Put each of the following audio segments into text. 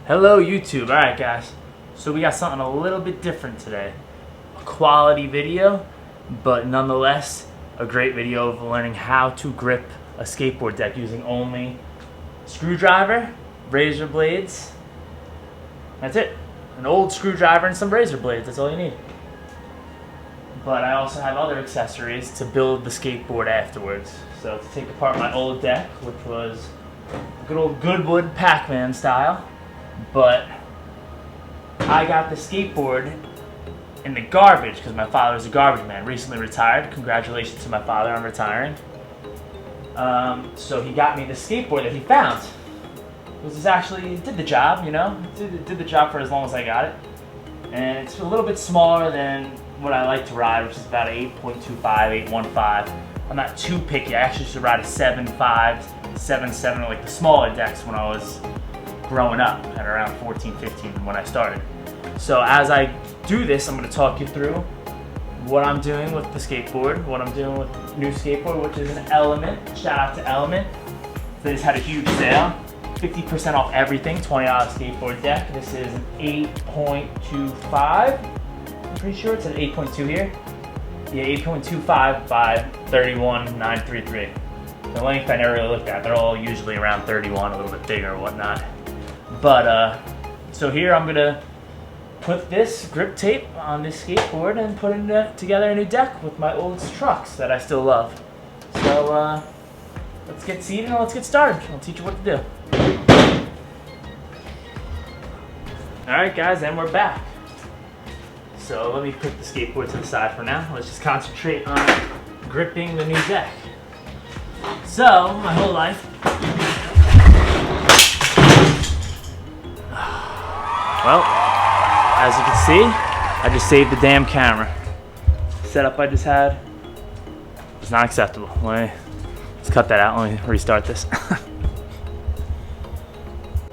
Hello YouTube. Alright guys, so we got something a little bit different today. A quality video, but nonetheless a great video of learning how to grip a skateboard deck using only screwdriver, razor blades. That's it. An old screwdriver and some razor blades, that's all you need. But I also have other accessories to build the skateboard afterwards. So to take apart my old deck, which was good old Goodwood Pac-Man style. But I got the skateboard in the garbage because my father was a garbage man, recently retired. Congratulations to my father on retiring. So he got me the skateboard that he found. It did the job, you know? It did the job for as long as I got it. And it's a little bit smaller than what I like to ride, which is about an 8.25, 815. I'm not too picky. I actually used to ride a 7.5, 7.7, or like the smaller decks when I was growing up at around 14, 15 when I started. So as I do this, I'm going to talk you through what I'm doing with the skateboard, what I'm doing with the new skateboard, which is an Element. Shout out to Element. They just had a huge sale, 50% off everything, $20 skateboard deck. This is an 8.25. I'm pretty sure it's an 8.2 here. Yeah, 8.25 by 31,933. The length I never really looked at. They're all usually around 31, a little bit bigger or whatnot. But, so here I'm gonna put this grip tape on this skateboard and put together a new deck with my old trucks that I still love. So, let's get seated and let's get started. I'll teach you what to do. Alright guys, and we're back. So let me put the skateboard to the side for now. Let's just concentrate on gripping the new deck. So, my whole life, well, as you can see, I just saved the damn camera. Setup I just had was not acceptable. Let's cut that out. Let me restart this.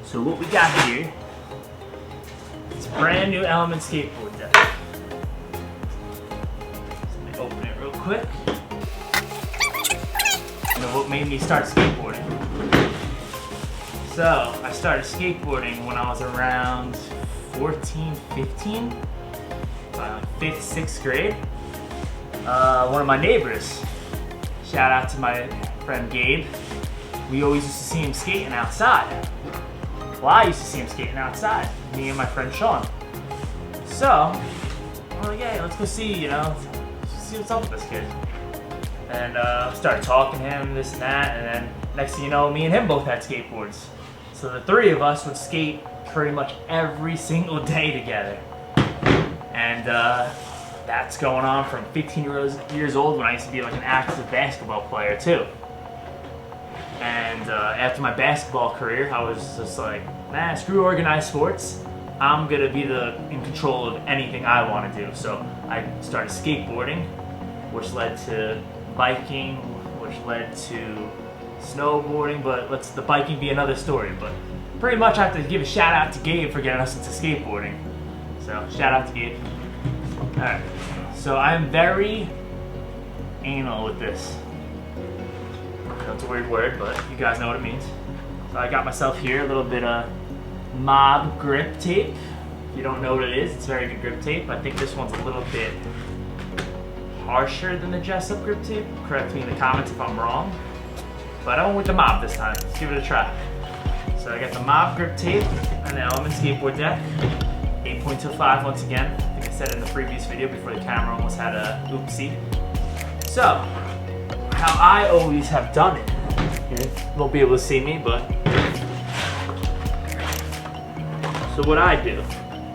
So what we got here is a brand new Element skateboard deck. So let me open it real quick. You know what made me start skateboarding? So I started skateboarding when I was around 14, 15, like 5th, 6th grade. One of my neighbors, shout out to my friend Gabe, we always used to see him skating outside. Well, I used to see him skating outside, me and my friend Sean. So, I'm like, hey, let's go see, see what's up with this kid. And started talking to him, this and that, and then next thing you know, me and him both had skateboards. So the three of us would skate pretty much every single day together. And that's going on from 15 years old when I used to be like an active basketball player too. And after my basketball career, I was just like, man, screw organized sports. I'm gonna be in control of anything I want to do. So I started skateboarding, which led to biking, which led to snowboarding, but let's the biking be another story. But pretty much I have to give a shout out to Gabe for getting us into skateboarding. So shout out to Gabe. Alright, so I'm very anal with this. That's a weird word, but you guys know what it means. So I got myself here a little bit of Mob grip tape. If you don't know what it is, it's very good grip tape. I think this one's a little bit harsher than the Jessup grip tape. Correct me in the comments if I'm wrong. But I went with the Mob this time. Let's give it a try. So I got the Mob grip tape and the Element skateboard deck. 8.25 once again. I think I said it in the previous video before the camera almost had a oopsie. So, how I always have done it. You won't be able to see me, but. So what I do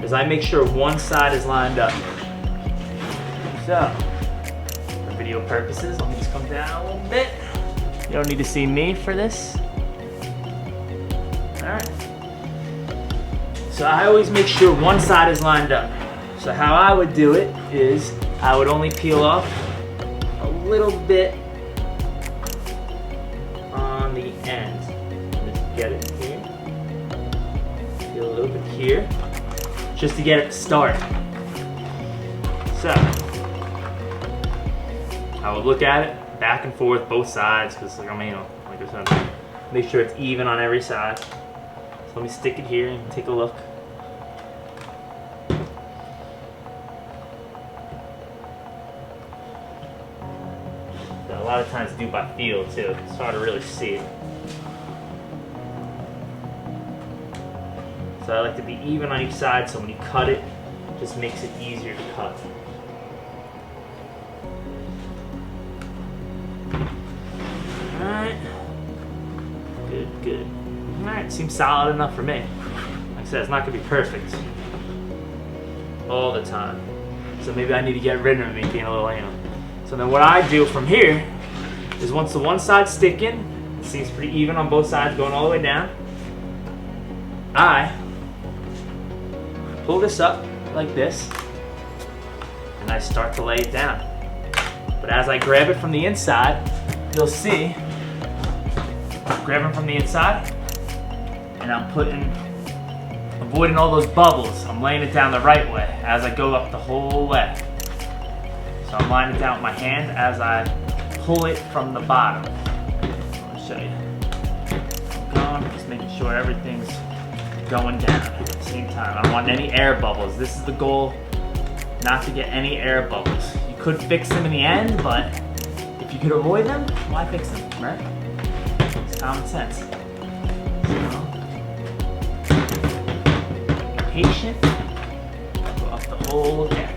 is I make sure one side is lined up. So, for video purposes, let me just come down a little bit. You don't need to see me for this. Alright. So I always make sure one side is lined up. So how I would do it is I would only peel off a little bit on the end. Just get it here. Peel a little bit here. Just to get it started. So I would look at it back and forth both sides because like I said, make sure it's even on every side. So let me stick it here and take a look. So a lot of times do by feel too. It's hard to really see it. So I like to be even on each side, so when you cut it, it just makes it easier to cut. Alright. Good, good. Alright, seems solid enough for me. Like I said, it's not going to be perfect all the time. So maybe I need to get rid of me being a little anal. So then what I do from here is once the one side's sticking, it seems pretty even on both sides going all the way down, I pull this up like this, and I start to lay it down. But as I grab it from the inside, you'll see, I'm grabbing from the inside, and I'm avoiding all those bubbles. I'm laying it down the right way as I go up the whole way. So I'm laying it down with my hand as I pull it from the bottom. I'll show you. I'm going, just making sure everything's going down at the same time. I don't want any air bubbles. This is the goal, not to get any air bubbles. You could fix them in the end, but if you could avoid them, why fix them, right? It's common sense. So, be patient, go up the whole deck.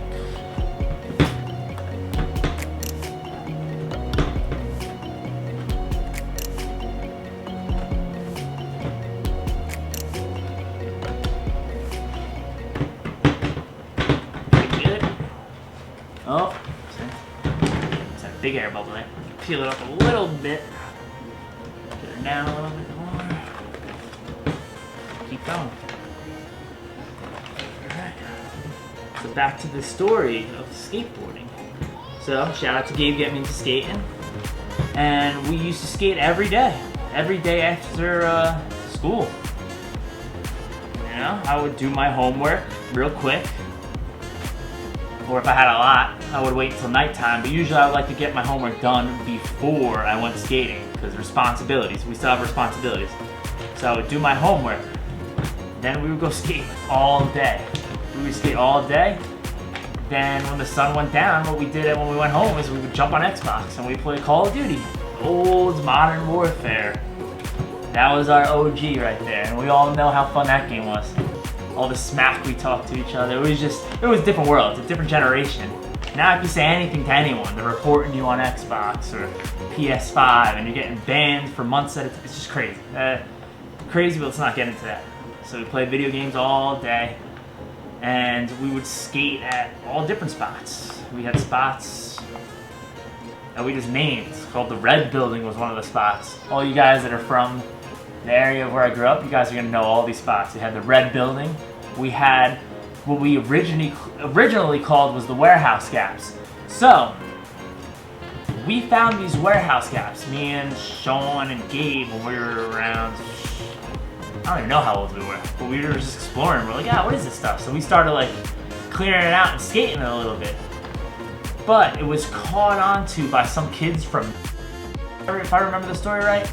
Oh, it's a big air bubble there. Peel it up a little bit. Get her down a little bit more. Keep going. Alright. So back to the story of skateboarding. So shout out to Gabe getting me into skating. And we used to skate every day. Every day after school. You know, I would do my homework real quick. Or if I had a lot, I would wait until nighttime, but usually I would like to get my homework done before I went skating, because responsibilities, we still have responsibilities. So I would do my homework, then we would go skate all day. We would skate all day, then when the sun went down, what we did when we went home is we would jump on Xbox and we play Call of Duty, old Modern Warfare. That was our OG right there, and we all know how fun that game was. All the smack we talked to each other. It was a different world, a different generation. Now if you say anything to anyone, they're reporting you on Xbox or PS5 and you're getting banned for months at a time. It's just crazy. Crazy, but let's not get into that. So we played video games all day and we would skate at all different spots. We had spots that we just named. It's called the Red Building was one of the spots. All you guys that are from the area where I grew up, you guys are gonna know all these spots. We had the Red Building. We had what we originally called was the warehouse gaps. So we found these warehouse gaps. Me and Sean and Gabe when we were around, I don't even know how old we were, but we were just exploring. We're like, yeah, what is this stuff? So we started like clearing it out and skating it a little bit. But it was caught onto by some kids from, if I remember the story right.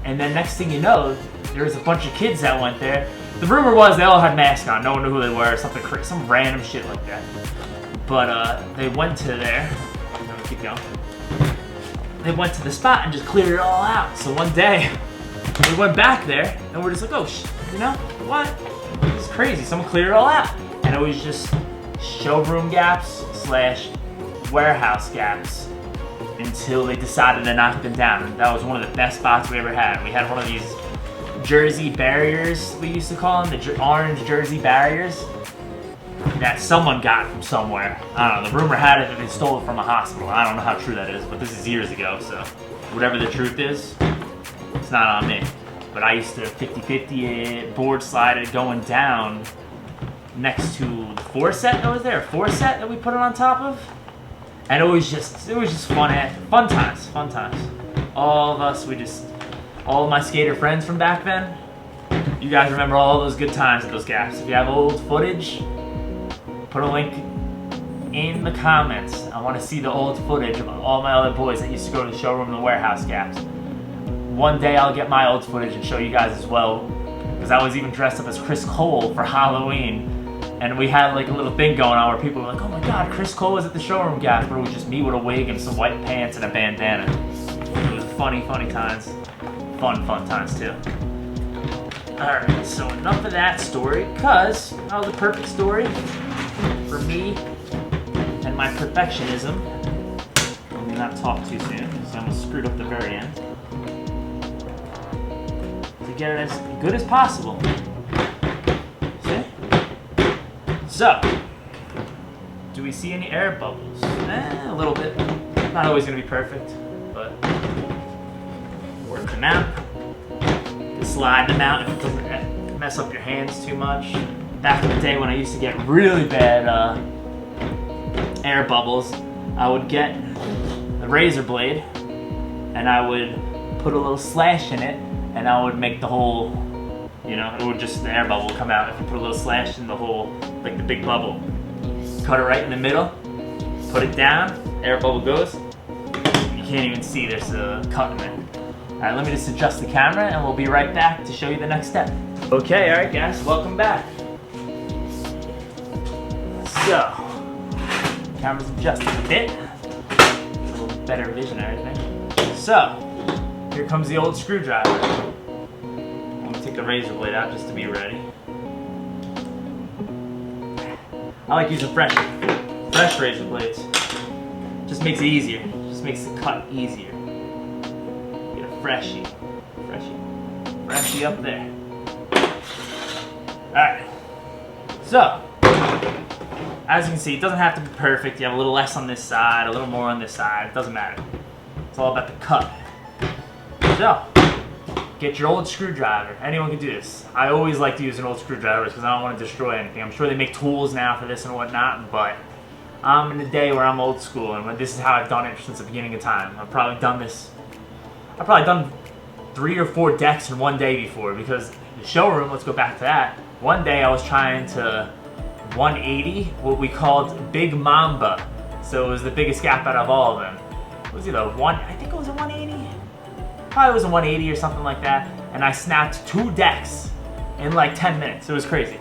And then next thing you know, there was a bunch of kids that went there. The rumor was they all had masks on. No one knew who they were, something crazy, some random shit like that. But they went to there. Let me keep going. They went to the spot and just cleared it all out. So one day, we went back there and we're just like, oh, you know what? This is crazy. Someone cleared it all out. And it was just showroom gaps / warehouse gaps. Until they decided to knock them down. That was one of the best spots we ever had. We had one of these Jersey barriers, we used to call them, the orange Jersey barriers that someone got from somewhere. I don't know, the rumor had it that they stole it from a hospital. I don't know how true that is, but this is years ago, so whatever the truth is, it's not on me. But I used to 50-50 board slide it going down next to the 4-set that was there, 4-set that we put it on top of. And it was just fun times. All of us, all of my skater friends from back then, you guys remember all those good times at those gaps. If you have old footage, put a link in the comments. I want to see the old footage of all my other boys that used to go to the showroom and the warehouse gaps. One day I'll get my old footage and show you guys as well. because I was even dressed up as Chris Cole for Halloween. And we had like a little thing going on where people were like, oh my god, Chris Cole was at the showroom gas, but it was just me with a wig and some white pants and a bandana. It was funny times. Fun times too. Alright, so enough of that story, because that was a perfect story for me and my perfectionism. Let me not talk too soon, because I almost screwed up the very end. To get it as good as possible. See? So, do we see any air bubbles? A little bit. Not always going to be perfect, but work them out. Slide them out if it doesn't mess up your hands too much. Back in the day when I used to get really bad air bubbles, I would get the razor blade and I would put a little slash in it and I would make the hole, you know, it would just, the air bubble would come out if you put a little slash in the hole, like the big bubble. Cut it right in the middle, put it down, air bubble goes. You can't even see there's a cut in there. Alright, let me just adjust the camera and we'll be right back to show you the next step. Okay, alright guys, welcome back. So, camera's adjusted a bit. A little better vision and everything. So, here comes the old screwdriver. I'm gonna take the razor blade out just to be ready. I like using fresh razor blades. Just makes it easier. Just makes the cut easier. Freshie up there. Alright, so as you can see, it doesn't have to be perfect. You have a little less on this side, a little more on this side, it doesn't matter. It's all about the cut. So, get your old screwdriver. Anyone can do this. I always like to use an old screwdriver because I don't want to destroy anything. I'm sure they make tools now for this and whatnot, but I'm in the day where I'm old school and this is how I've done it since the beginning of time. I've probably done 3 or 4 decks in one day before, because the showroom, let's go back to that, one day I was trying to 180 what we called Big Mamba. So it was the biggest gap out of all of them. It was either I think it was a 180? Probably was a 180 or something like that. And I snapped 2 decks in like 10 minutes. It was crazy.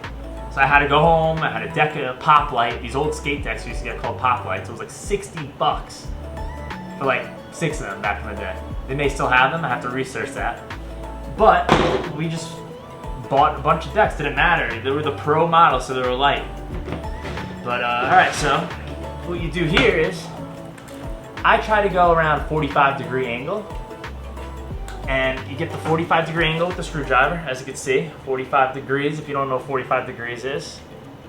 So I had to go home, I had a deck of Pop Light. These old skate decks used to get called Pop Lights. It was like 60 bucks for like 6 of them back in the day. They may still have them, I have to research that. But we just bought a bunch of decks, didn't matter. They were the pro model, so they were light. But alright, so what you do here is, I try to go around 45-degree angle. And you get the 45-degree angle with the screwdriver, as you can see. 45 degrees, if you don't know what 45 degrees is.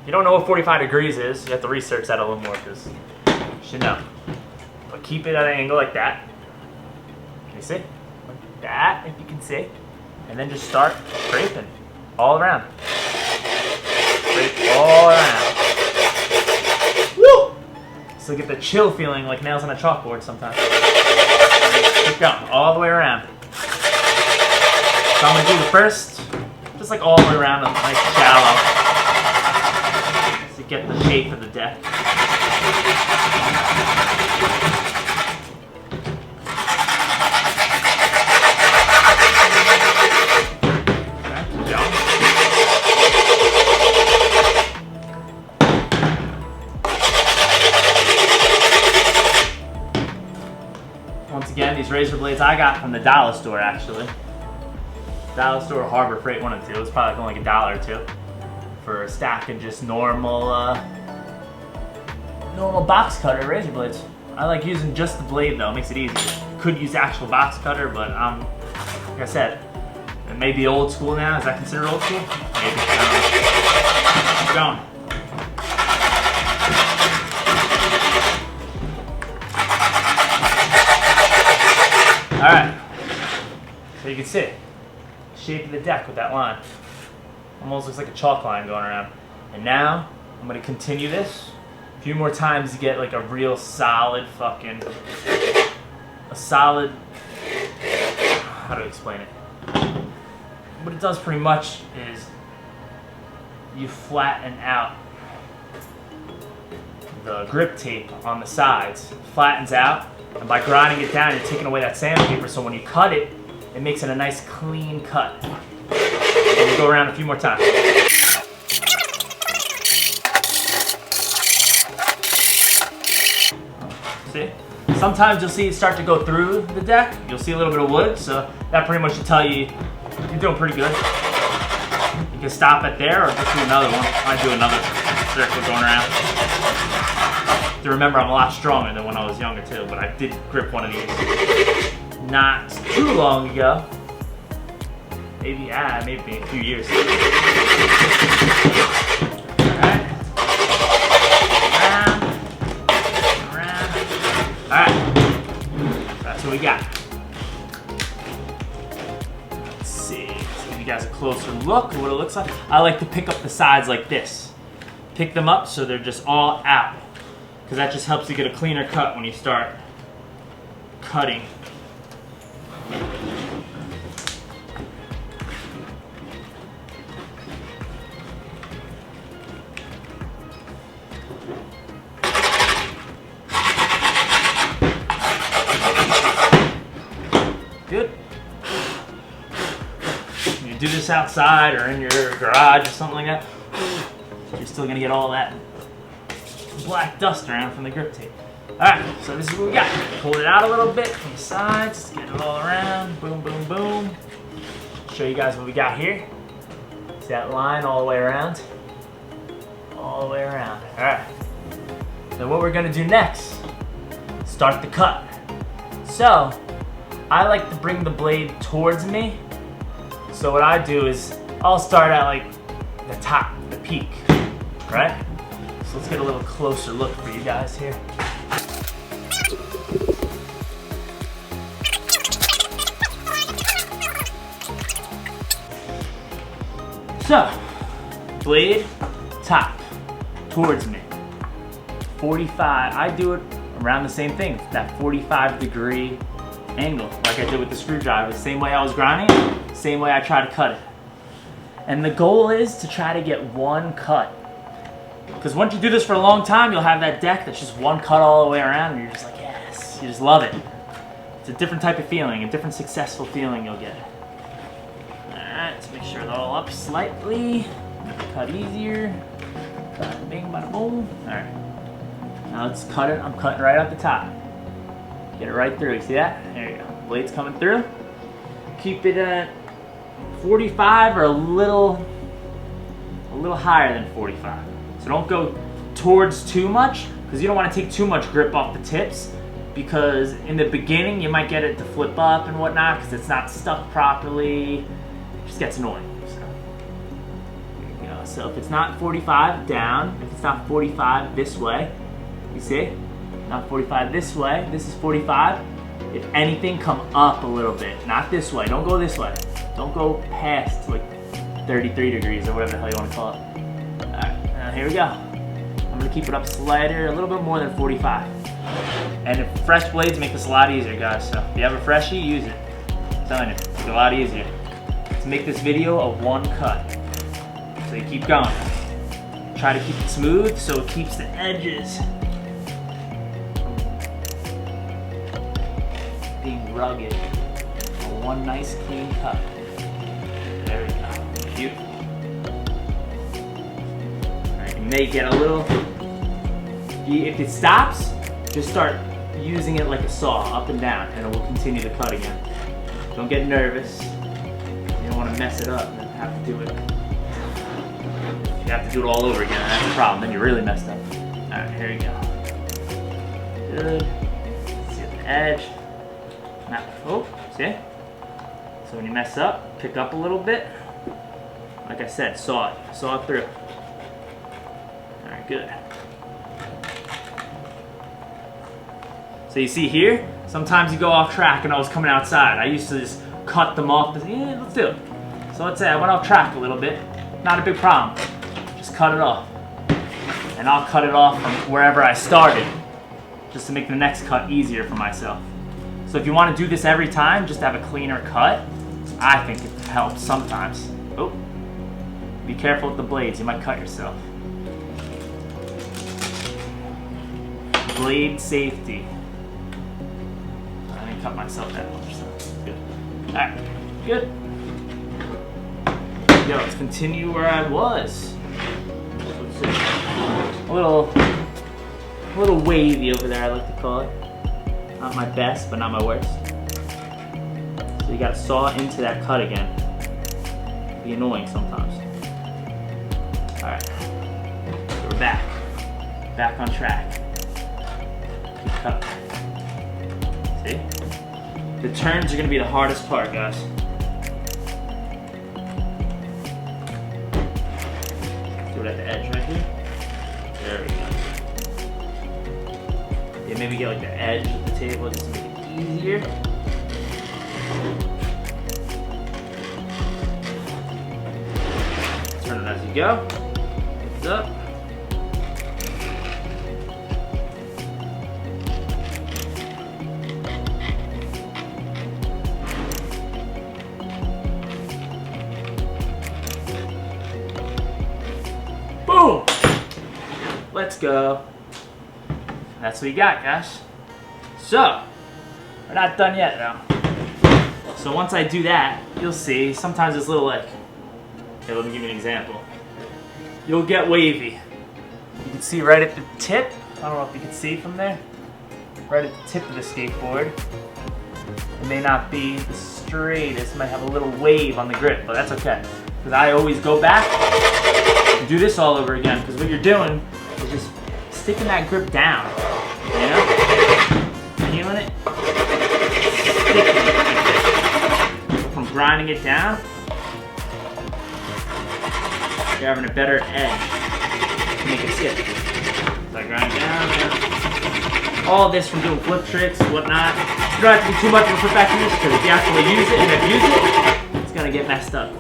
If you don't know what 45 degrees is, you have to research that a little more, because you should know. But keep it at an angle like that. Can you see? Like that, if you can see. And then just start scraping all around. Scrape all around. Woo! So get the chill feeling like nails on a chalkboard sometimes. Keep going, all the way around. So I'm gonna do the first, just like all the way around, a nice shallow. To get the shape of the deck. Once again, these razor blades I got from the dollar store, actually. Dollar store or Harbor Freight, one of the two. It was probably only like $1 or $2 for a stack of just normal box cutter razor blades. I like using just the blade though, it makes it easier. Could use actual box cutter, but like I said, it may be old school now. Is that considered old school? Maybe. Keep going. Alright, so you can see shape of the deck with that line. Almost looks like a chalk line going around. And now, I'm going to continue this a few more times to get like a real solid fucking, how to explain it? What it does pretty much is you flatten out the grip tape on the sides. It flattens out, and by grinding it down, you're taking away that sandpaper, so when you cut it, it makes it a nice clean cut. And We'll go around a few more times. See? Sometimes you'll see it start to go through the deck. You'll see a little bit of wood, so that pretty much should tell you you're doing pretty good. You can stop it there or just do another one. I do another circle going around. To remember, I'm a lot stronger than when I was younger too, but I did grip one of these not too long ago. Maybe a few years. Alright. Around. Alright. That's what we got. Let's see. Let's give you guys a closer look at what it looks like. I like to pick up the sides like this. Pick them up so they're just all out. Because that just helps you get a cleaner cut when you start cutting. Good. You do this outside or in your garage or something like that, you're still gonna get all that black dust around from the grip tape. Alright, so this is what we got. Pull it out a little bit from the sides, get it all around, boom, boom, boom. Show you guys what we got here. See that line all the way around? All the way around. Alright. So what we're gonna do next, start the cut. So, I like to bring the blade towards me. So what I do is, I'll start at like the top, the peak, right? So let's get a little closer look for you guys here. So, blade, top, towards me. 45, I do it around the same thing, that 45-degree angle, like I did with the screwdriver. Same way I was grinding it, same way I try to cut it. And the goal is to try to get one cut. Because once you do this for a long time, you'll have that deck that's just one cut all the way around, and you're just like, yes, you just love it. It's a different type of feeling, a different successful feeling you'll get. Alright, let's make sure they're all up slightly. Cut easier. Bada bing, bada boom. Alright. Now let's cut it. I'm cutting right at the top. Get it right through. You see that? There you go. Blade's coming through. Keep it at 45 or a little higher than 45. So don't go towards too much, because you don't want to take too much grip off the tips, because in the beginning you might get it to flip up and whatnot because it's not stuck properly. It just gets annoying. So, here you go. So if it's not 45, down. If it's not 45, this way. You see? Not 45 this way. This is 45. If anything, come up a little bit. Not this way. Don't go this way. Don't go past like 33 degrees or whatever the hell you want to call it. Alright, now here we go. I'm going to keep it up slighter, a little bit more than 45. And if fresh blades make this a lot easier, guys. So if you have a freshie, use it. I'm telling you, it's a lot easier. To make this video a one cut. So you keep going. Try to keep it smooth so it keeps the edges being rugged. One nice clean cut. There we go. Beautiful. Alright, you may get a little, if it stops, just start using it like a saw, up and down, and it will continue to cut again. Don't get nervous. You don't want to mess it up and have to do it. If you have to do it all over again, that's the problem. Then you're really messed up. Alright, here we go. Good. See at the edge. Now, oh, see? So when you mess up, pick up a little bit. Like I said, saw it through. Alright, good. So you see here, sometimes you go off track and I was coming outside. I used to just cut them off. Yeah, let's do it. So let's say I went off track a little bit. Not a big problem. Just cut it off. And I'll cut it off from wherever I started, just to make the next cut easier for myself. So if you want to do this every time, just to have a cleaner cut, I think it helps sometimes. Oh, be careful with the blades, you might cut yourself. Blade safety. I didn't cut myself that much, so good. Alright, good. go. Let's continue where I was. Let's see. A little wavy over there, I like to call it. Not my best, but not my worst. So you gotta saw into that cut again. Be annoying sometimes. All right, so we're back on track. Keep cut. See? The turns are gonna be the hardest part, guys. Do it at the edge right here. There we go. Yeah, maybe get like the edge of the table just to make it easier. Turn it as you go. Lift up. Boom! Let's go. That's what you got, guys. So, we're not done yet though. So once I do that, you'll see, sometimes it's a little like, okay, let me give you an example. You'll get wavy. You can see right at the tip, I don't know if you can see from there, right at the tip of the skateboard. It may not be the straightest, it might have a little wave on the grip, but that's okay. Because I always go back and do this all over again, because what you're doing is just sticking that grip down, you know? Feeling it, sticking it. From grinding it down, you're having a better edge to make it stick. So I grind it down. All this from doing flip tricks, whatnot. You don't have to be too much of a perfectionist, because if you actually use it and abuse it, it's gonna get messed up.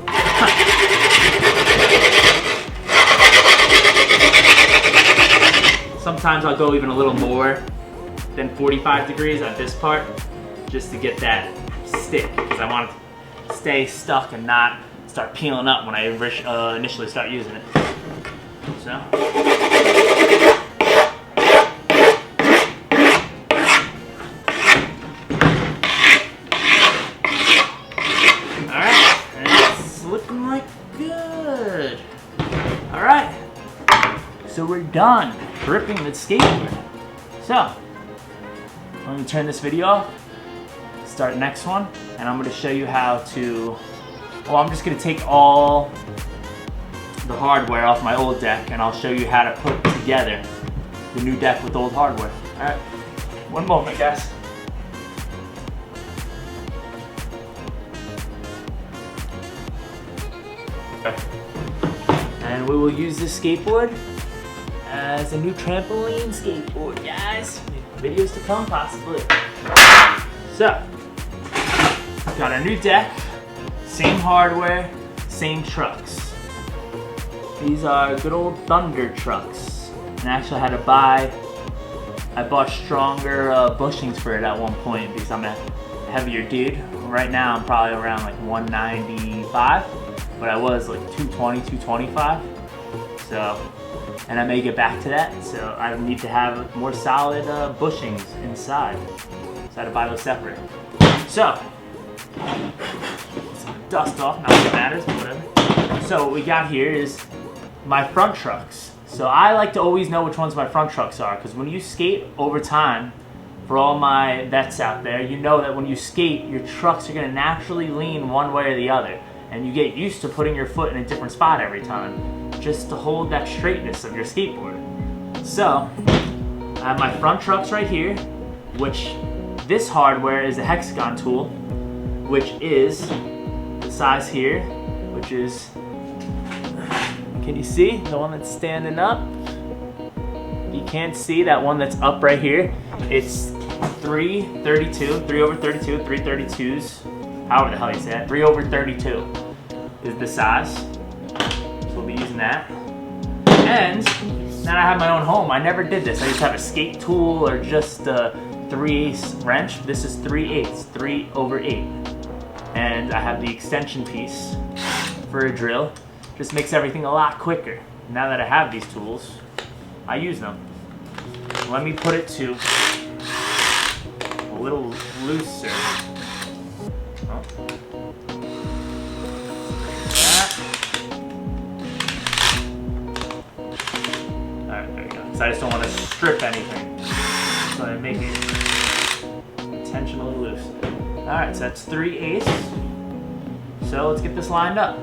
Sometimes I'll go even a little more than 45 degrees at this part, just to get that stick, because I want it to stay stuck and not start peeling up when I initially start using it. So. Alright, it's looking like good. Alright, so we're done gripping the skateboard. So, let me turn this video off, start the next one, and I'm going to show you how to, well, I'm just going to take all the hardware off my old deck and I'll show you how to put together the new deck with old hardware. Alright, one moment guys. Okay. And we will use this skateboard as a new trampoline skateboard, guys. Videos to come, possibly. So, got our new deck, same hardware, same trucks. These are good old Thunder trucks. And actually I had to I bought stronger bushings for it at one point because I'm a heavier dude. Right now I'm probably around like 195, but I was like 220, 225. So, and I may get back to that, so I need to have more solid bushings inside. So I had to buy those separate. So, some dust off, not that it matters, but whatever. So what we got here is my front trucks. So I like to always know which ones my front trucks are, because when you skate over time, for all my vets out there, you know that when you skate, your trucks are going to naturally lean one way or the other. And you get used to putting your foot in a different spot every time, just to hold that straightness of your skateboard. So, I have my front trucks right here, which this hardware is a hexagon tool, which is the size here, which is, can you see the one that's standing up? You can't see that one that's up right here. It's 332, 3 over 32, 332s, however the hell you say that, 3 over 32 is the size. So we'll be using that. And now I have my own home. I never did this. I used to have a skate tool or just a 3/8 wrench. This is 3/8, 3 over 8. And I have the extension piece for a drill. Just makes everything a lot quicker. Now that I have these tools, I use them. Let me put it to a little looser. Oh. That. because I just don't want to strip anything. So I make it intentionally loose. Alright, so that's 3/8. So let's get this lined up.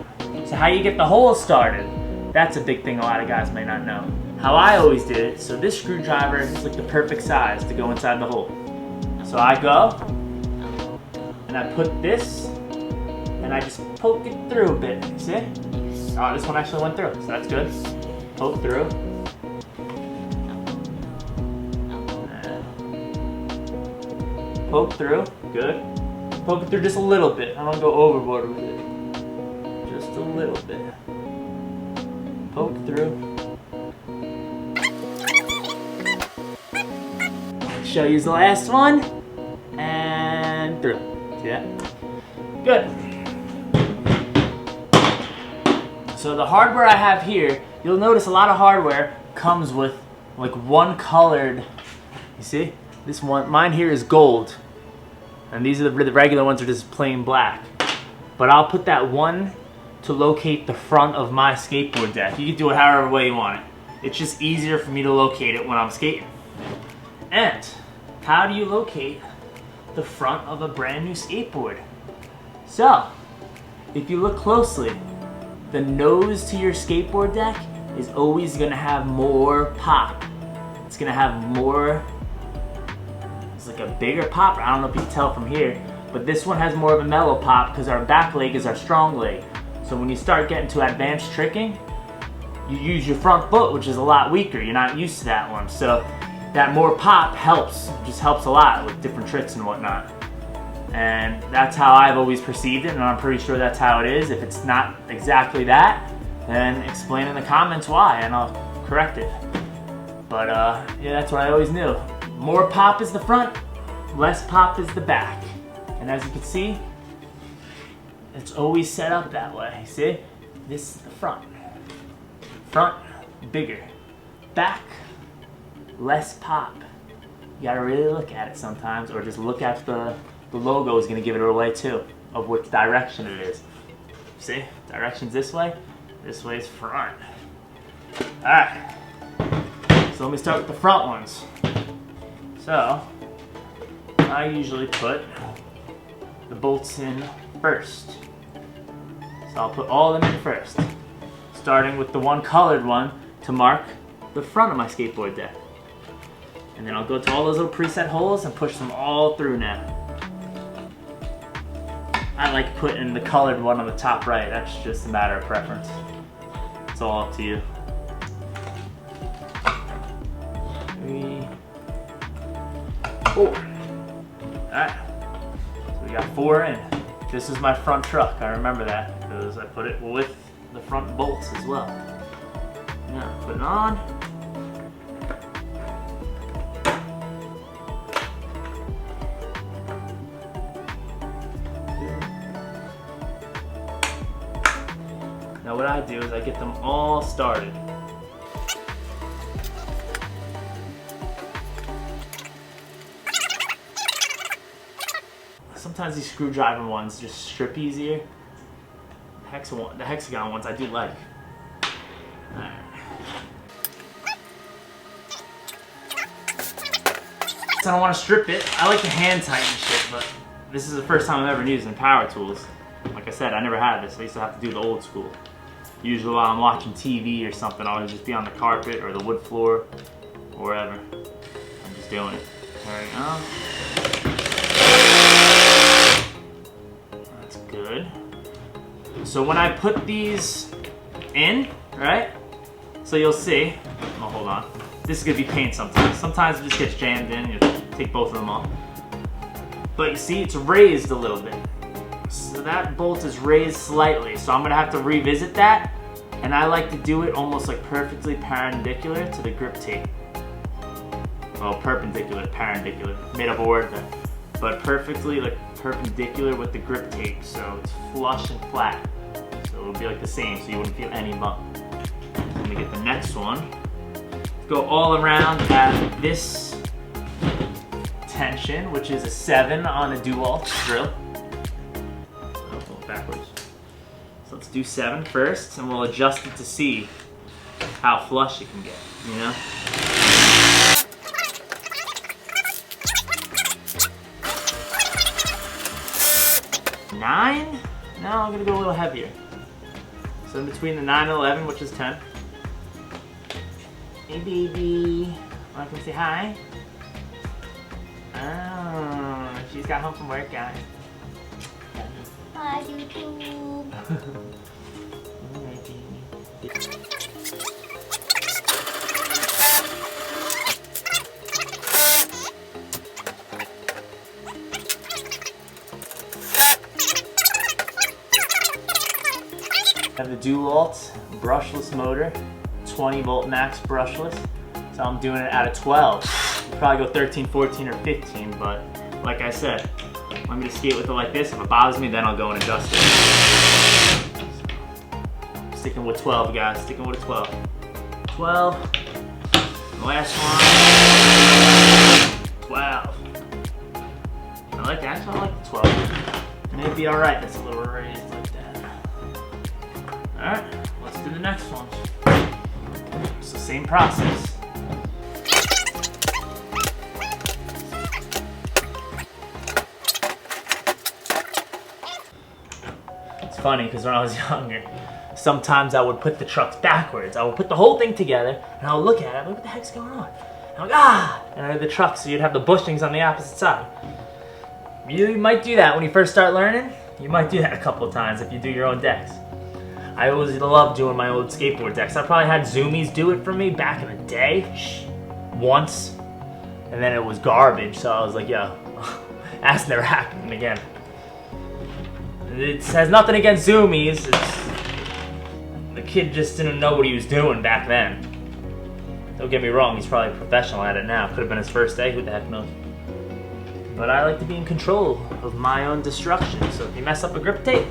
So how you get the hole started, that's a big thing a lot of guys may not know. How I always did it, so this screwdriver is like the perfect size to go inside the hole. So I go, and I put this, and I just poke it through a bit, see? Oh, this one actually went through, so that's good. Poke through. Poke through, good. Poke it through just a little bit. I don't go overboard with it. Just a little bit. Poke through. Show you the last one. And through. See that? Good. So the hardware I have here, you'll notice a lot of hardware comes with like one colored, you see? This one, mine here is gold. And these are the regular ones are just plain black. But I'll put that one to locate the front of my skateboard deck. You can do it however way you want it. It's just easier for me to locate it when I'm skating. And how do you locate the front of a brand new skateboard? So, if you look closely, the nose to your skateboard deck is always gonna have more pop. It's gonna have more, it's like a bigger pop. I don't know if you can tell from here, but this one has more of a mellow pop because our back leg is our strong leg. So when you start getting to advanced tricking, you use your front foot, which is a lot weaker. You're not used to that one. So that more pop helps, just helps a lot with different tricks and whatnot. And that's how I've always perceived it, and I'm pretty sure that's how it is. If it's not exactly that, then explain in the comments why, and I'll correct it. But yeah, that's what I always knew. More pop is the front, less pop is the back. And as you can see, it's always set up that way. See? This is the front. Front, bigger. Back, less pop. You gotta really look at it sometimes, or just look at the logo is gonna give it away too, of which direction it is. See? Direction's this way is front. Alright. So let me start with the front ones. So, I usually put the bolts in first. So I'll put all of them in first. Starting with the one colored one to mark the front of my skateboard deck. And then I'll go to all those little preset holes and push them all through now. I like putting the colored one on the top right. That's just a matter of preference. It's all up to you. 3, 4. Alright. So we got 4 in. This is my front truck. I remember that because I put it with the front bolts as well. Now put it on. Now what I do is I get them all started. Sometimes these screwdriver ones just strip easier. The hexagon ones I do like. Alright. So I don't want to strip it. I like to hand tighten shit, but this is the first time I've ever used in power tools. Like I said, I never had this. I used to have to do the old school. Usually while I'm watching TV or something, I'll just be on the carpet or the wood floor or wherever. I'm just doing it. There we go. That's good. So when I put these in, right? So you'll see, oh hold on. This is gonna be paint sometimes. Sometimes it just gets jammed in, you take both of them off. But you see, it's raised a little bit. So that bolt is raised slightly, so I'm gonna have to revisit that, and I like to do it almost like perfectly perpendicular to the grip tape. Well, perpendicular, made up a word there. But perfectly like perpendicular with the grip tape, so it's flush and flat. So it'll be like the same, so you wouldn't feel any bump. Let me get the next one. Go all around at this tension, which is a 7 on a DeWalt drill. Backwards. So let's do 7 first, and we'll adjust it to see how flush it can get, you know? 9? No, I'm gonna go a little heavier. So in between the 9 and 11, which is 10. Hey baby, wanna come say hi? Oh, she's got home from work, guys. Hi, YouTube. I have the dual alt brushless motor, 20 volt max brushless. So I'm doing it out of 12. You'd probably go 13, 14, or 15, but like I said, want me to skate with it like this? If it bothers me, then I'll go and adjust it. Sticking with 12, guys, sticking with a 12. 12, the last one, 12. I like that, actually I like the 12. Maybe alright, that's a little raised like that. Alright, let's do the next one. It's the same process. It's funny because when I was younger, sometimes I would put the trucks backwards. I would put the whole thing together and I would look at it, I'm like, what the heck's going on? And I'm like, ah! And I had the trucks, so you'd have the bushings on the opposite side. You might do that when you first start learning. You might do that a couple of times if you do your own decks. I always loved doing my old skateboard decks. I probably had Zoomies do it for me back in the day, once, and then it was garbage, so I was like, yo, that's never happening again. It has nothing against Zoomies, the kid just didn't know what he was doing back then. Don't get me wrong, he's probably a professional at it now. Could have been his first day, who the heck knows. But I like to be in control of my own destruction, so if you mess up a grip tape,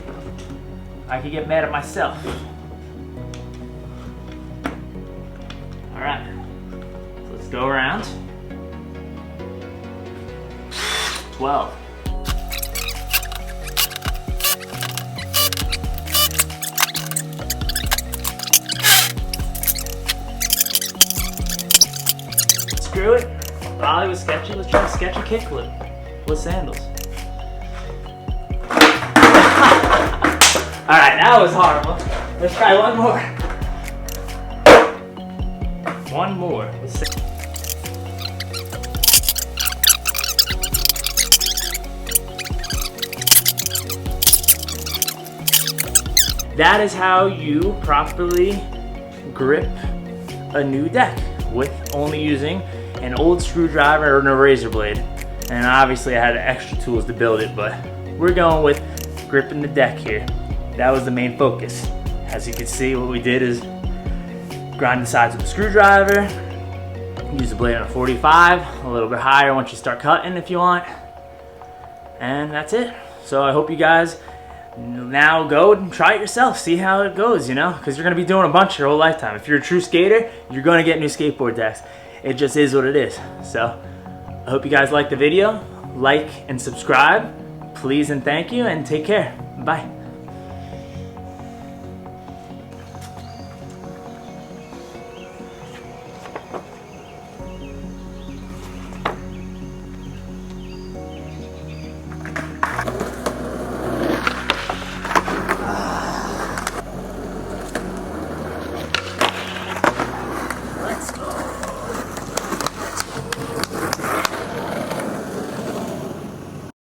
I could get mad at myself. Alright, so let's go around. 12. Screw it. Ollie was sketchy. Let's try a sketchy kickflip with sandals. Alright, that was horrible. Let's try one more. One more. That is how you properly grip a new deck with only using an old screwdriver and a razor blade. And obviously I had extra tools to build it, but we're going with gripping the deck here. That was the main focus. As you can see, what we did is grind the sides with a screwdriver, use the blade on a 45, a little bit higher once you start cutting if you want, and that's it. So I hope you guys now go and try it yourself, see how it goes, you know, because you're going to be doing a bunch your whole lifetime. If you're a true skater, you're going to get new skateboard decks. It just is what it is. So I hope you guys liked the video. Like and subscribe, please and thank you, and take care. Bye.